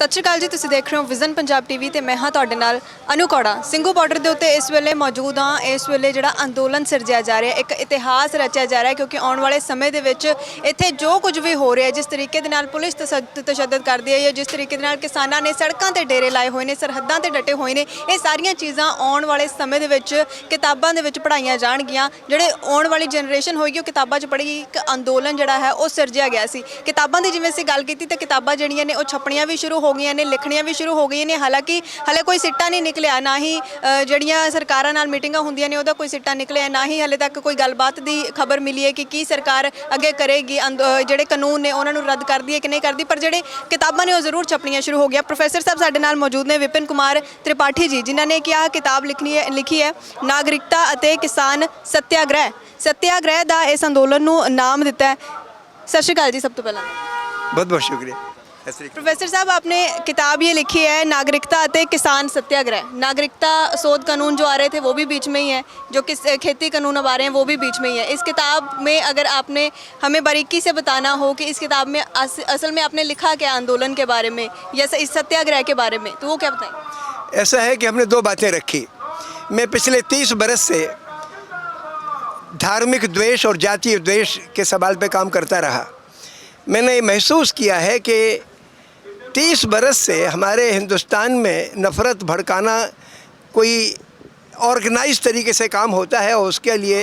सत श्री अकाल जी, तुसीं देख रहे हो विजन पंजाब टीवी ते मैं हाँ तुहाडे नाल अनु कौड़ा। ਸਿੰਘੂ ਬਾਰਡਰ ਦੇ ਉੱਤੇ इस वेले मौजूद हाँ। इस वेले जिहड़ा अंदोलन सिरजिया जा रहा है, एक इतिहास रचिया जा रहा है, क्योंकि आने वाले समय ਦੇ ਵਿੱਚ ਇੱਥੇ जो कुछ भी हो रहा है, जिस तरीके ਦੇ ਨਾਲ पुलिस तशद्दद करती है या जिस तरीके ਦੇ ਨਾਲ किसानां ने सड़कों ਤੇ डेरे लाए हुए ने, सरहदां ਤੇ डटे हुए ने, ये सारियां चीज़ां आने वाले समय ਦੇ ਵਿੱਚ किताबां ਦੇ ਵਿੱਚ पढ़ाईਆਂ ਜਾਣਗੀਆਂ। ਜਿਹੜੇ आने वाली जनरेशन होएगी वो किताबां 'ਚ पढ़ेगी। एक अंदोलन जिहड़ा है वो सिरजिया गया सी। किताबां ਦੀ ਜਿਵੇਂ ਅਸੀਂ ਗੱਲ ਕੀਤੀ ਤੇ किताबां ਜਿਹੜੀਆਂ ਨੇ ਉਹ ਛਪਣੀਆਂ भी शुरू हो गई ने, लिखनियां भी शुरू हो गई ने। हालांकि हले कोई सिट्टा नहीं निकलिया, ना ही ਜਿਹੜੀਆਂ ਸਰਕਾਰਾਂ ਨਾਲ ਮੀਟਿੰਗਾਂ ਹੁੰਦੀਆਂ ਨੇ ਉਹਦਾ ਕੋਈ ਸਿੱਟਾ ਨਿਕਲਿਆ, ਨਾ ਹੀ ਹਲੇ ਤੱਕ ਕੋਈ ਗੱਲਬਾਤ ਦੀ ਖਬਰ ਮਿਲੀ ਹੈ ਕਿ ਕੀ ਸਰਕਾਰ ਅੱਗੇ ਕਰੇਗੀ, ਜਿਹੜੇ ਕਾਨੂੰਨ ਨੇ ਉਹਨਾਂ ਨੂੰ ਰੱਦ ਕਰਦੀ ਹੈ ਕਿ ਨਹੀਂ ਕਰਦੀ। ਪਰ ਜਿਹੜੇ ਕਿਤਾਬਾਂ ਨੇ ਉਹ ਜ਼ਰੂਰ ਛਪਣੀਆਂ ਸ਼ੁਰੂ ਹੋ ਗਿਆ। ਪ੍ਰੋਫੈਸਰ ਸਾਹਿਬ ਸਾਡੇ ਨਾਲ ਮੌਜੂਦ ਨੇ, ਵਿਪਿਨ ਕੁਮਾਰ त्रिपाठी जी, जिन्हों ने क्या किताब लिखी है नागरिकता ਅਤੇ किसान सत्याग्रह। सत्याग्रह का इस अंदोलन ਨੂੰ नाम दिता है। सत श्री अकाल जी, सब तो पहला बहुत बहुत शुक्रिया। प्रोफेसर साहब, आपने किताब ये लिखी है नागरिकता ਅਤੇ किसान सत्याग्रह। नागरिकता सोध कानून जो आ रहे थे वो भी बीच में ही है, जो खेती कानून अब आ रहे हैं वो भी बीच में ही है। इस किताब में अगर आपने हमें बारीकी से बताना हो कि इस किताब में असल में आपने लिखा क्या आंदोलन के बारे में या इस सत्याग्रह के बारे में, तो वो क्या बताएं। ऐसा है कि हमने दो बातें रखी। मैं पिछले 30 बरस से धार्मिक द्वेष और जातीय द्वेष के सवाल पे काम करता रहा। मैंने महसूस किया है कि 30 बरस से हमारे हिंदुस्तान में नफ़रत भड़काना कोई ऑर्गेनाइज तरीके से काम होता है, और उसके लिए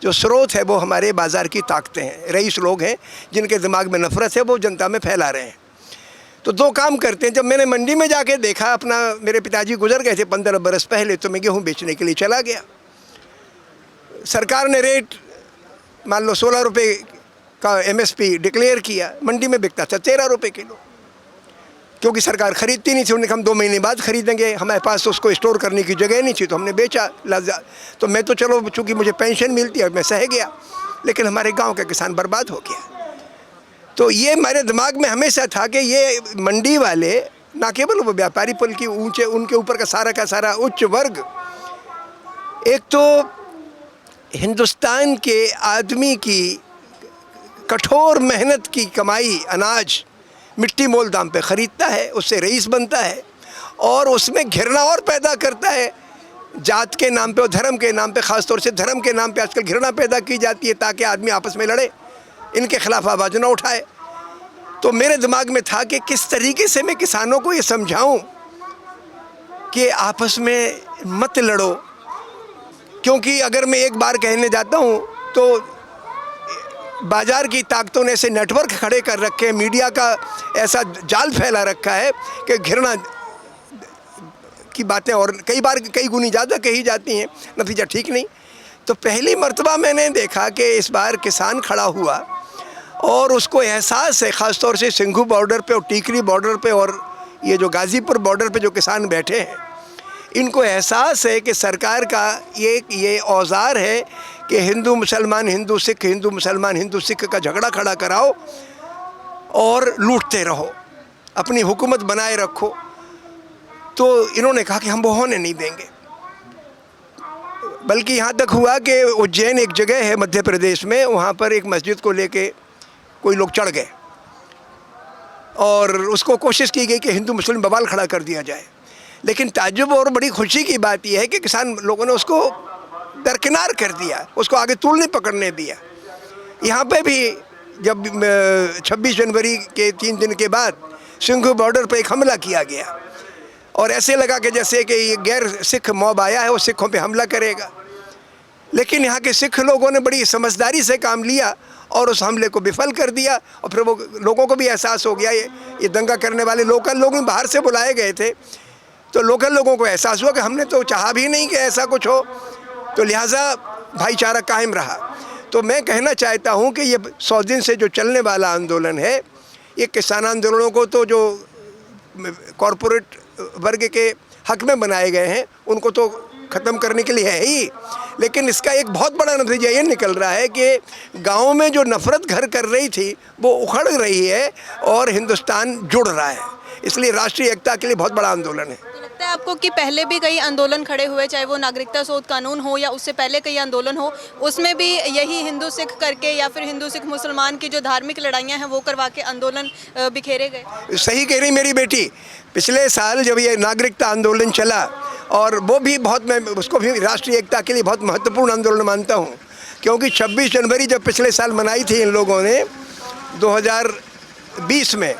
जो स्रोत है वो हमारे बाज़ार की ताकतें हैं। रईस लोग हैं जिनके दिमाग में नफ़रत है, वो जनता में फैला रहे हैं। तो दो काम करते हैं। जब मैंने मंडी में जाके देखा, अपना मेरे पिताजी गुजर गए थे 15 बरस पहले, तो मैं गेहूँ बेचने के लिए चला गया। सरकार ने रेट मान लो 16 रुपये का MSP डिक्लेयर किया, मंडी में बिकता था 13 रुपये किलो, क्योंकि सरकार ख़रीदती नहीं थी। उन्होंने कहा हम 2 महीने बाद ख़रीदेंगे, हमारे पास तो उसको स्टोर करने की जगह नहीं थी, तो हमने बेचा। तो मैं तो चलो चूँकि मुझे पेंशन मिलती है मैं सह गया, लेकिन हमारे गांव का किसान बर्बाद हो गया। तो ये मेरे दिमाग में हमेशा था कि ये मंडी वाले, ना केवल वो व्यापारी पुल की ऊँचे उनके ऊपर का सारा उच्च वर्ग, एक तो हिंदुस्तान के आदमी की कठोर मेहनत की कमाई अनाज मिट्टी मोल दाम पे ख़रीदता है, उससे रईस बनता है, और उसमें घृणा और पैदा करता है। जात के नाम पे और धर्म के नाम पे, ख़ास तौर से धर्म के नाम पे आजकल घृणा पैदा की जाती है ताकि आदमी आपस में लड़े, इनके ख़िलाफ़ आवाज़ ना उठाए। तो मेरे दिमाग में था कि किस तरीके से मैं किसानों को ये समझाऊं कि आपस में मत लड़ो, क्योंकि अगर मैं एक बार कहने जाता हूँ तो बाज़ार की ताकतों ने ऐसे नेटवर्क खड़े कर रखे हैं, मीडिया का ऐसा जाल फैला रखा है कि घृणा की बातें और कई गुनी ज़्यादा कही जाती हैं, नतीजा ठीक नहीं। तो पहली मर्तबा मैंने देखा कि इस बार किसान खड़ा हुआ और उसको एहसास है, ख़ास तौर से सिंघू बॉर्डर पे और टीकरी बॉर्डर पे और ये जो गाज़ीपुर बॉर्डर पे जो किसान बैठे हैं, इनको एहसास है कि सरकार का ये औजार है कि हिंदू मुसलमान हिंदू सिख, हिंदू मुसलमान हिंदू सिख का झगड़ा खड़ा कराओ और लूटते रहो, अपनी हुकूमत बनाए रखो। तो इन्होंने कहा कि हम वो होने नहीं देंगे। बल्कि यहाँ तक हुआ कि उज्जैन एक जगह है मध्य प्रदेश में, वहाँ पर एक मस्जिद को लेके कोई लोग चढ़ गए और उसको कोशिश की गई कि हिंदू मुस्लिम बवाल खड़ा कर दिया जाए। लेकिन ताज्जुब और बड़ी खुशी की बात यह है कि किसान लोगों ने उसको दरकिनार कर दिया, उसको आगे तूल नहीं पकड़ने दिया। यहाँ पे भी जब 26 जनवरी के 3 दिन के बाद सिंघू बॉर्डर पे एक हमला किया गया और ऐसे लगा कि जैसे कि ये गैर सिख मॉब आया है वो सिखों पे हमला करेगा, लेकिन यहाँ के सिख लोगों ने बड़ी समझदारी से काम लिया और उस हमले को विफल कर दिया। और फिर वो लोगों को भी एहसास हो गया, ये दंगा करने वाले लोकल लोग बाहर से बुलाए गए थे, तो लोकल लोगों को एहसास हुआ कि हमने तो चाहा भी नहीं कि ऐसा कुछ हो, तो लिहाजा भाईचारा कायम रहा। तो मैं कहना चाहता हूँ कि ये 100 दिन से जो चलने वाला आंदोलन है, ये किसान आंदोलनों को तो जो कॉरपोरेट वर्ग के हक में बनाए गए हैं उनको तो ख़त्म करने के लिए है ही, लेकिन इसका एक बहुत बड़ा नतीजा ये निकल रहा है कि गाँव में जो नफ़रत घर कर रही थी वो उखड़ रही है और हिंदुस्तान जुड़ रहा है। इसलिए राष्ट्रीय एकता के लिए बहुत बड़ा आंदोलन है। लगता है आपको कि पहले भी कई आंदोलन खड़े हुए, चाहे वो नागरिकता शोध कानून हो या उससे पहले कई आंदोलन हो, उसमें भी यही हिंदू सिख करके या फिर हिंदू सिख मुसलमान की जो धार्मिक लड़ाइयाँ हैं वो करवा के आंदोलन बिखेरे गए? सही कह रही मेरी बेटी। पिछले साल जब ये नागरिकता आंदोलन चला, और वो भी बहुत, मैं उसको भी राष्ट्रीय एकता के लिए बहुत महत्वपूर्ण आंदोलन मानता हूँ, क्योंकि 26 जनवरी जब पिछले साल मनाई थी इन लोगों ने 2020 में,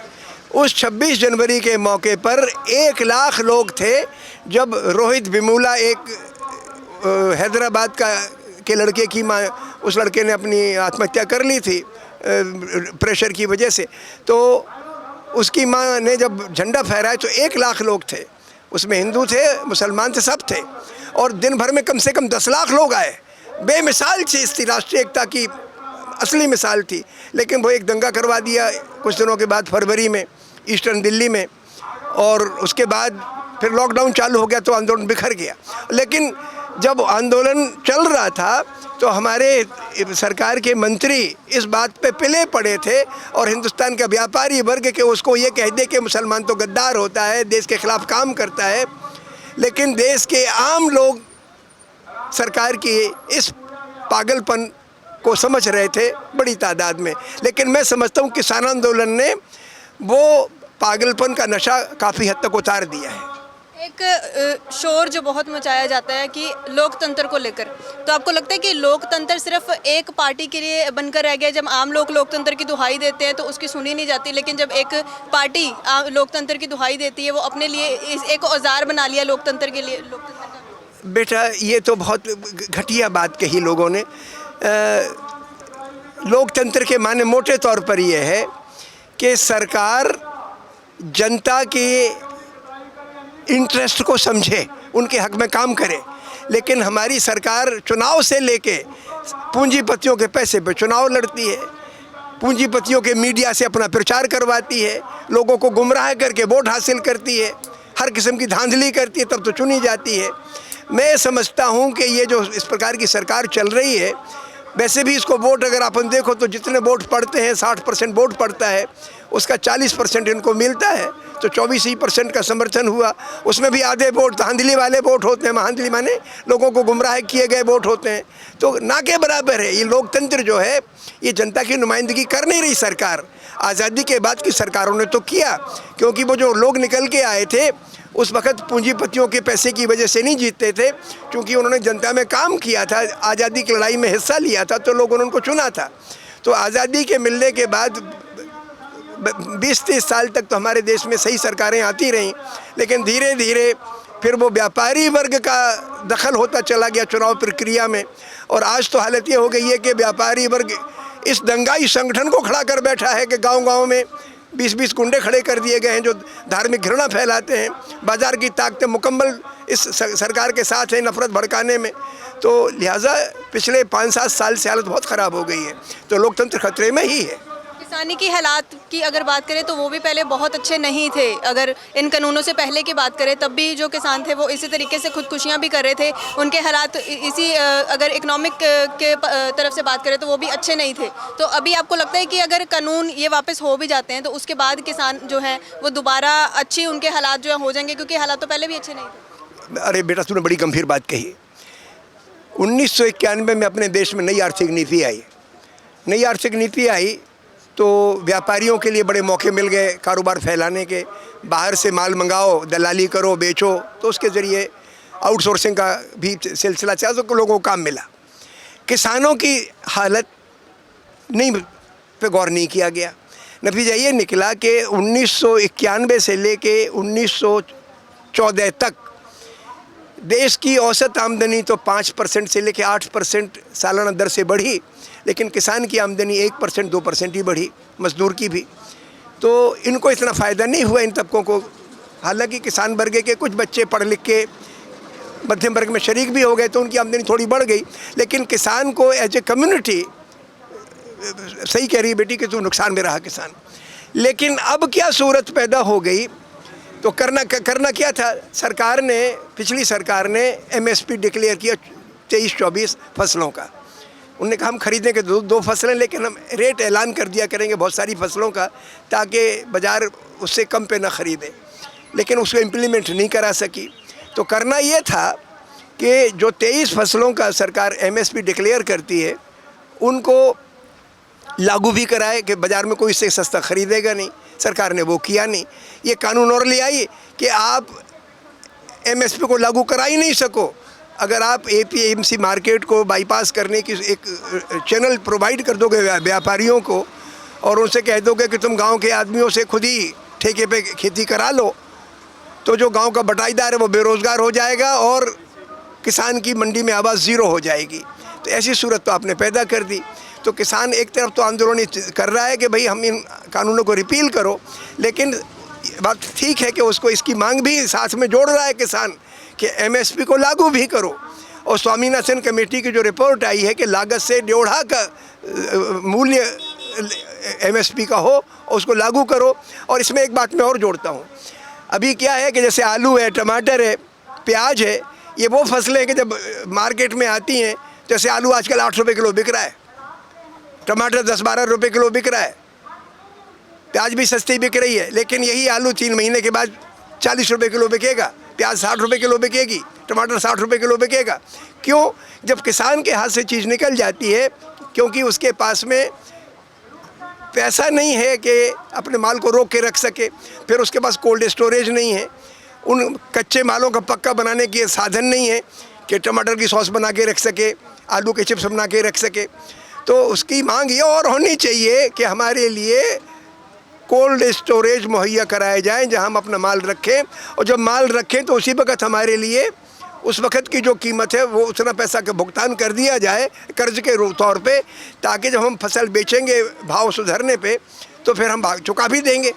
उस 26 जनवरी के मौके पर 1 लाख लोग थे। जब रोहित वेमुला, एक हैदराबाद के लड़के की माँ, उस लड़के ने अपनी आत्महत्या कर ली थी प्रेशर की वजह से, तो उसकी माँ ने जब झंडा फहराया तो 1 लाख लोग थे, उसमें हिंदू थे, मुसलमान थे, सब थे, और दिन भर में कम से कम 10 लाख लोग आए। बेमिसाल चीज़ थी, राष्ट्रीय एकता की असली मिसाल थी। लेकिन वो एक दंगा करवा दिया कुछ दिनों के बाद, फरवरी में ईस्टर्न दिल्ली में, और उसके बाद फिर लॉकडाउन चालू हो गया तो आंदोलन बिखर गया। लेकिन जब आंदोलन चल रहा था तो हमारे सरकार के मंत्री इस बात पे पिले पड़े थे, और हिंदुस्तान का व्यापारी वर्ग के उसको ये कह दे कि मुसलमान तो गद्दार होता है, देश के ख़िलाफ़ काम करता है। लेकिन देश के आम लोग सरकार की इस पागलपन को समझ रहे थे बड़ी तादाद में। लेकिन मैं समझता हूँ किसान आंदोलन ने वो पागलपन का नशा काफ़ी हद तक उतार दिया है। एक शोर जो बहुत मचाया जाता है कि लोकतंत्र को लेकर, तो आपको लगता है कि लोकतंत्र सिर्फ एक पार्टी के लिए बनकर रह गया? जब आम लोग लोकतंत्र की दुहाई देते हैं तो उसकी सुनी नहीं जाती, लेकिन जब एक पार्टी लोकतंत्र की दुहाई देती है, वो अपने लिए एक औजार बना लिया लोकतंत्र के लिए। लोकतंत्र बेटा, ये तो बहुत घटिया बात कही लोगों ने। लोकतंत्र के माने मोटे तौर पर ये है कि सरकार जनता के इंटरेस्ट को समझे, उनके हक में काम करे। लेकिन हमारी सरकार चुनाव से लेके पूंजीपतियों के पैसे पे चुनाव लड़ती है, पूंजीपतियों के मीडिया से अपना प्रचार करवाती है, लोगों को गुमराह करके वोट हासिल करती है, हर किस्म की धांधली करती है, तब तो चुनी जाती है। मैं समझता हूँ कि ये जो इस प्रकार की सरकार चल रही है, वैसे भी इसको वोट अगर अपन देखो तो जितने वोट पड़ते हैं, 60% वोट पड़ता है, उसका 40% इनको मिलता है, तो 24% का समर्थन हुआ। उसमें भी आधे वोट धांधली वाले वोट होते हैं, धांधली माने लोगों को गुमराह किए गए वोट होते हैं। तो ना के बराबर है ये लोकतंत्र जो है, ये जनता की नुमाइंदगी कर नहीं रही सरकार। आज़ादी के बाद की सरकारों ने तो किया, क्योंकि वो जो लोग निकल के आए थे उस वक़्त पूंजीपतियों के पैसे की वजह से नहीं जीतते थे, क्योंकि उन्होंने जनता में काम किया था, आज़ादी की लड़ाई में हिस्सा लिया था, तो लोगों ने उनको चुना था। तो आज़ादी के मिलने के बाद 20-30 साल तक तो हमारे देश में सही सरकारें आती रहीं, लेकिन धीरे धीरे फिर वो व्यापारी वर्ग का दखल होता चला गया चुनाव प्रक्रिया में। और आज तो हालत ये हो गई है कि व्यापारी वर्ग इस दंगाई संगठन को खड़ा कर बैठा है कि गांव-गांव में 20-20 गुंडे खड़े कर दिए गए हैं जो धार्मिक घृणा फैलाते हैं। बाज़ार की ताकतें मुकम्मल इस सरकार के साथ हैं नफ़रत भड़काने में। तो लिहाजा पिछले 5-7 साल से हालत बहुत ख़राब हो गई है, तो लोकतंत्र खतरे में ही है। किसानी की हालात की अगर बात करें तो वो भी पहले बहुत अच्छे नहीं थे। अगर इन कानूनों से पहले की बात करें तब भी जो किसान थे वो इसी तरीके से खुदकुशियाँ भी कर रहे थे, उनके हालात इसी अगर इकोनॉमिक के तरफ से बात करें तो वो भी अच्छे नहीं थे। तो अभी आपको लगता है कि अगर कानून ये वापस हो भी जाते हैं तो उसके बाद किसान जो हैं वो दोबारा अच्छी उनके हालात जो है हो जाएंगे, क्योंकि हालात तो पहले भी अच्छे नहीं थे? अरे बेटा, तूने बड़ी गंभीर बात कही। 1991 में अपने देश में नई आर्थिक नीति आई। नई आर्थिक नीति आई तो व्यापारियों के लिए बड़े मौके मिल गए कारोबार फैलाने के। बाहर से माल मंगाओ, दलाली करो, बेचो, तो उसके ज़रिए आउटसोर्सिंग का भी सिलसिला चला, तो लोगों को काम मिला। किसानों की हालत नहीं पे गौर नहीं किया गया। नतीजा ये निकला कि 1991 से लेके 1914 तक देश की औसत आमदनी तो 5% से लेकर 8% सालाना दर से बढ़ी, लेकिन किसान की आमदनी 1%, 2% ही बढ़ी, मजदूर की भी। तो इनको इतना फ़ायदा नहीं हुआ इन तबकों को। हालांकि किसान वर्ग के कुछ बच्चे पढ़ लिख के मध्यम वर्ग में शरीक भी हो गए तो उनकी आमदनी थोड़ी बढ़ गई, लेकिन किसान को एज ए कम्युनिटी, सही कह रही बेटी कि तू नुकसान में रहा किसान। लेकिन अब क्या सूरत पैदा हो गई, तो करना क्या था, सरकार ने, पिछली सरकार ने MSP डिक्लेयर किया 23-24 फसलों का। उन्होंने कहा हम खरीदेंगे दो फसलें, लेकिन हम रेट ऐलान कर दिया करेंगे बहुत सारी फसलों का, ताकि बाज़ार उससे कम पे ना ख़रीदे। लेकिन उसको इम्प्लीमेंट नहीं करा सकी। तो करना ये था कि जो 23 फसलों का सरकार MSP डिक्लेयर करती है उनको लागू भी कराए कि बाज़ार में कोई इससे सस्ता ख़रीदेगा नहीं। सरकार ने वो किया नहीं। ये कानून और ले आई कि आप एमएसपी को लागू करा ही नहीं सको। अगर आप एपीएमसी मार्केट को बाईपास करने की एक चैनल प्रोवाइड कर दोगे व्यापारियों को और उनसे कह दोगे कि तुम गांव के आदमियों से खुद ही ठेके पे खेती करा लो, तो जो गांव का बटाईदार है वो बेरोज़गार हो जाएगा और किसान की मंडी में आवाज़ ज़ीरो हो जाएगी। तो ऐसी सूरत तो आपने पैदा कर दी। तो किसान एक तरफ तो आंदोलन कर रहा है कि भाई हम इन कानूनों को रिपील करो, लेकिन बात ठीक है कि उसको इसकी मांग भी साथ में जोड़ रहा है किसान कि एमएसपी को लागू भी करो। और स्वामीनाथन कमेटी की जो रिपोर्ट आई है कि लागत से 1.5 का मूल्य एमएसपी का हो और उसको लागू करो। और इसमें एक बात मैं और जोड़ता हूँ, अभी क्या है कि जैसे आलू है, टमाटर है, प्याज है, ये वो फसलें हैं कि जब मार्केट में आती हैं, जैसे आलू आजकल 8 रुपये किलो बिक रहा है, टमाटर 10-12 रुपये किलो बिक रहा है, प्याज भी सस्ती बिक रही है, लेकिन यही आलू 3 महीने के बाद 40 रुपये किलो बिकेगा, प्याज 60 रुपये किलो बिकेगी, टमाटर 60 रुपये किलो बिकेगा। क्यों? जब किसान के हाथ से चीज़ निकल जाती है, क्योंकि उसके पास में पैसा नहीं है कि अपने माल को रोक के रख सके, फिर उसके पास कोल्ड स्टोरेज नहीं है, उन कच्चे मालों का पक्का बनाने के साधन नहीं है कि टमाटर की सॉस बना के रख सके, आलू के चिप्स बना के रख सके। तो उसकी मांग ये और होनी चाहिए कि हमारे लिए कोल्ड स्टोरेज मुहैया कराए जाएं जहां हम अपना माल रखें, और जब माल रखें तो उसी वक्त हमारे लिए उस वक्त की जो कीमत है वो उतना पैसा का भुगतान कर दिया जाए कर्ज के तौर पे, ताकि जब हम फसल बेचेंगे भाव सुधरने पे तो फिर हम भाग चुका भी देंगे।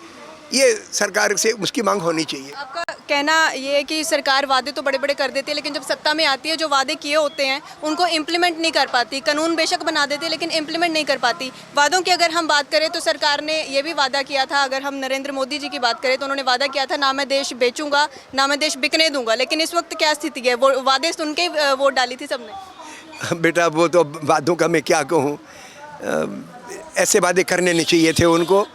ये सरकार से उसकी मांग होनी चाहिए। आपका कहना ये है कि सरकार वादे तो बड़े बड़े कर देती है, लेकिन जब सत्ता में आती है जो वादे किए होते हैं उनको इम्प्लीमेंट नहीं कर पाती। कानून बेशक बना देती है लेकिन इम्प्लीमेंट नहीं कर पाती। वादों की अगर हम बात करें तो सरकार ने ये भी वादा किया था, अगर हम नरेंद्र मोदी जी की बात करें तो उन्होंने वादा किया था ना मैं देश बेचूंगा ना मैं देश बिकने दूंगा, लेकिन इस वक्त क्या स्थिति है? वो वादे सुन के वोट डाली थी सबने। बेटा वो तो वादों का मैं क्या कहूँ, ऐसे वादे करने नहीं चाहिए थे उनको,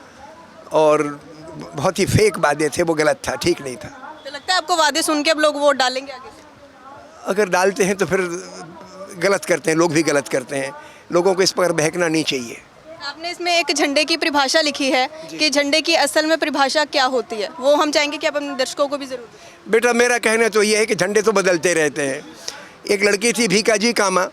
और बहुत ही फेक वादे थे, वो गलत था, ठीक नहीं था। तो लगता है आपको वादे सुन के अब लोग वोट डालेंगे आगे से? अगर डालते हैं तो फिर गलत करते हैं, लोग भी गलत करते हैं, लोगों को इस पर बहकना नहीं चाहिए। आपने इसमें एक झंडे की परिभाषा लिखी है कि झंडे की असल में परिभाषा क्या होती है, वो हम चाहेंगे कि आप अपने दर्शकों को भी जरूर दें। बेटा मेरा कहना तो ये है कि झंडे तो बदलते रहते हैं। एक लड़की थी भीकाजी कामा,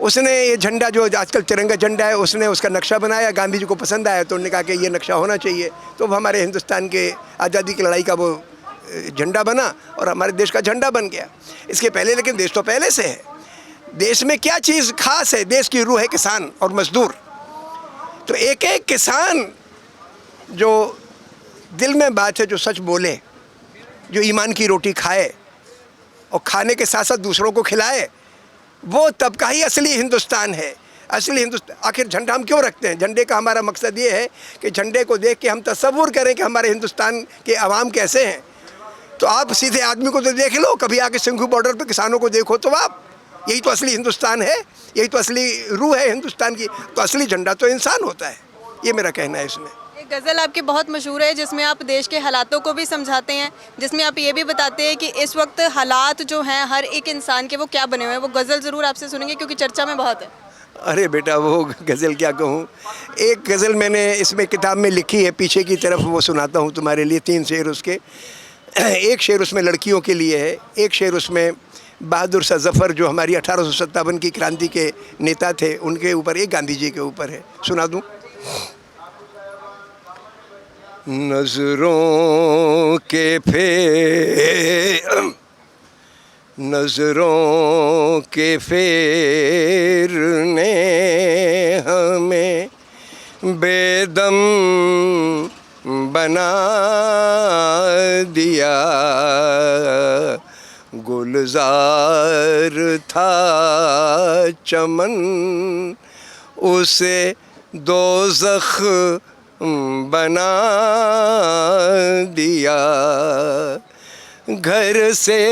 उसने ये झंडा जो आजकल तिरंगा झंडा है उसने उसका नक्शा बनाया, गांधी जी को पसंद आया तो उन्होंने कहा कि ये नक्शा होना चाहिए, तो हमारे हिंदुस्तान के आज़ादी की लड़ाई का वो झंडा बना और हमारे देश का झंडा बन गया। इसके पहले लेकिन देश तो पहले से है। देश में क्या चीज़ खास है? देश की रूह है किसान और मजदूर। तो एक एक किसान जो दिल में बात है, जो सच बोले, जो ईमान की रोटी खाए और खाने के साथ साथ दूसरों को खिलाए, वो तबका ही असली हिंदुस्तान है। असली हिंदुस्तान, आखिर झंडा हम क्यों रखते हैं? झंडे का हमारा मकसद ये है कि झंडे को देख के हम तसव्वुर करें कि हमारे हिंदुस्तान के अवाम कैसे हैं। तो आप सीधे आदमी को तो देख लो, कभी आके सिंघू बॉर्डर पे किसानों को देखो तो आप, यही तो असली हिंदुस्तान है, यही तो असली रूह है हिंदुस्तान की। तो असली झंडा तो इंसान होता है, ये मेरा कहना है इसमें। एक गज़ल आपकी बहुत मशहूर है जिसमें आप देश के हालातों को भी समझाते हैं, जिसमें आप ये भी बताते हैं कि इस वक्त हालात जो हैं हर एक इंसान के वो क्या बने हुए हैं। वो गज़ल ज़रूर आपसे सुनेंगे क्योंकि चर्चा में बहुत है। अरे बेटा वो गज़ल क्या कहूँ, एक गज़ल मैंने इसमें किताब में लिखी है, पीछे की तरफ वो सुनाता हूँ तुम्हारे लिए। 3 शेर उसके, एक शेर उसमें लड़कियों के लिए है, एक शेर उसमें बहादुर शाह जफ़र जो हमारी 1857 की क्रांति के नेता थे उनके ऊपर, एक गांधी जी के ऊपर है। सुना दूँ? नज़रों के फेर ने हमें बेदम बना दिया, गुलजार था चमन उसे दोज़ख बना दिया, घर से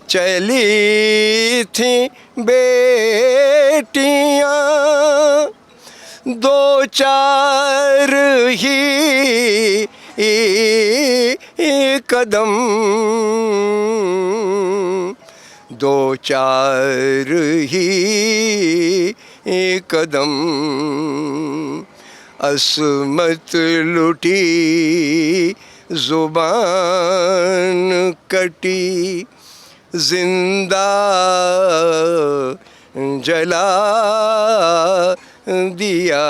चली थी बेटियां 2-4 ही कदम, 2-4 ही कदम, असमत लुटी जुबान कटी, जिंदा जला दिया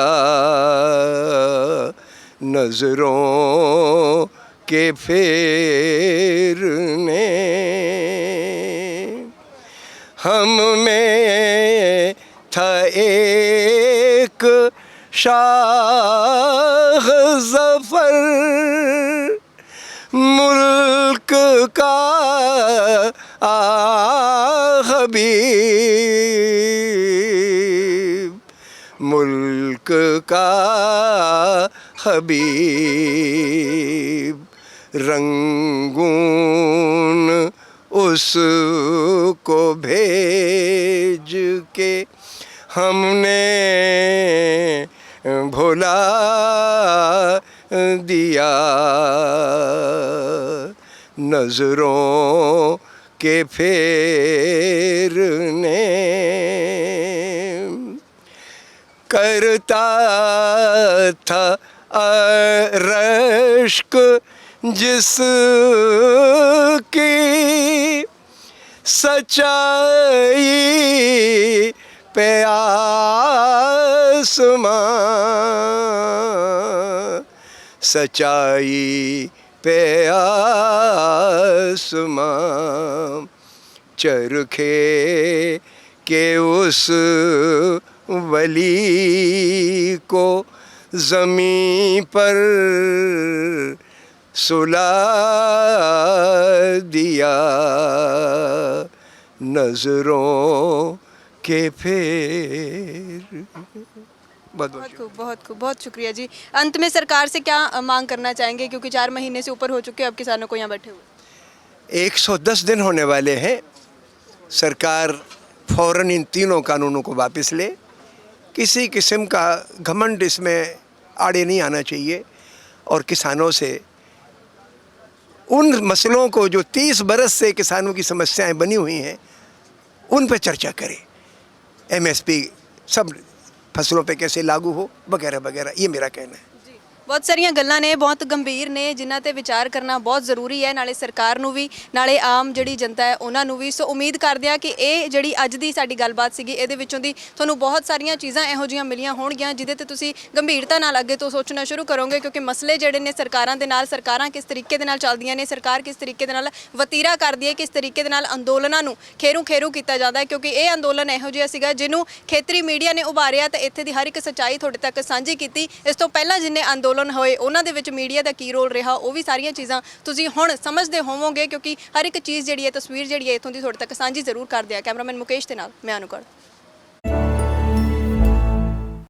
नजरों के फेर ने। हम में था एक शाह ज़फ़र, मुल्क का हबीब, मुल्क का हबीब। रंगून उसको भेज के हमने भुला दिया नजरों के फेर ने। करता था रश्क जिसकी सच्चाई पे आसमां, सच्चाई पे आसमां। चरखे के उस वली को ज़मीं पर सुला दिया नजरों के फेर। बहुत खूब, बहुत खूब, बहुत शुक्रिया जी। अंत में सरकार से क्या मांग करना चाहेंगे, क्योंकि 4 महीने से ऊपर हो चुके हैं अब किसानों को यहाँ बैठे हुए? 110 दिन होने वाले हैं। सरकार फ़ौरन इन तीनों कानूनों को वापस ले। किसी किस्म का घमंड इसमें आड़े नहीं आना चाहिए और किसानों से उन मसलों को जो 30 बरस से किसानों की समस्याएं बनी हुई हैं उन पर चर्चा करें। MSP सब फसलों पे कैसे लागू हो वगैरह वगैरह, ये मेरा कहना है। बहुत सारिया गल्लां ने, बहुत गंभीर ने, जिन्हां ते विचार करना बहुत ज़रूरी है, नाले सरकार नूं भी नाले आम जिहड़ी जनता है उन्हां नूं भी। सो उम्मीद करदे आ कि ये जिहड़ी अज दी साडी गलबात सीगी इहदे विचों दी तुहानूं बहुत सारियां चीज़ां इहो जिहियां मिलियां होणगीਆਂ जिहदे ते तुसीं गंभीरता नाल अगे तो सोचना शुरू करोगे, क्योंकि मसले जिहड़े ने सरकारां दे नाल, सरकारां किस तरीके दे नाल चलदियां ने, सरकार किस तरीके दे नाल वतीरा करदी है, किस तरीके दे नाल अंदोलनां नूं खेरू खेरू कीता जांदा है। क्योंकि ये अंदोलन इहो जिहा सीगा जिहनूं खेतरी मीडिया ने उभारिया ते इत्थे दी हर एक सच्चाई तुहाडे तक साਂਝੀ कीती। इस तो पहलां जिन्ने अंदोलन होए उन्हां दे विच मीडिया का की रोल रहा वो भी सारिया चीज़ां तुसीं हुण समझदे होवोगे, क्योंकि हर एक चीज़ जिहड़ी है, तस्वीर जिहड़ी है इत्थों दी तुहाडे तक साਂਝੀ जरूर कर दिया। कैमरामैन मुकेश दे नाल मैं अनुकड़।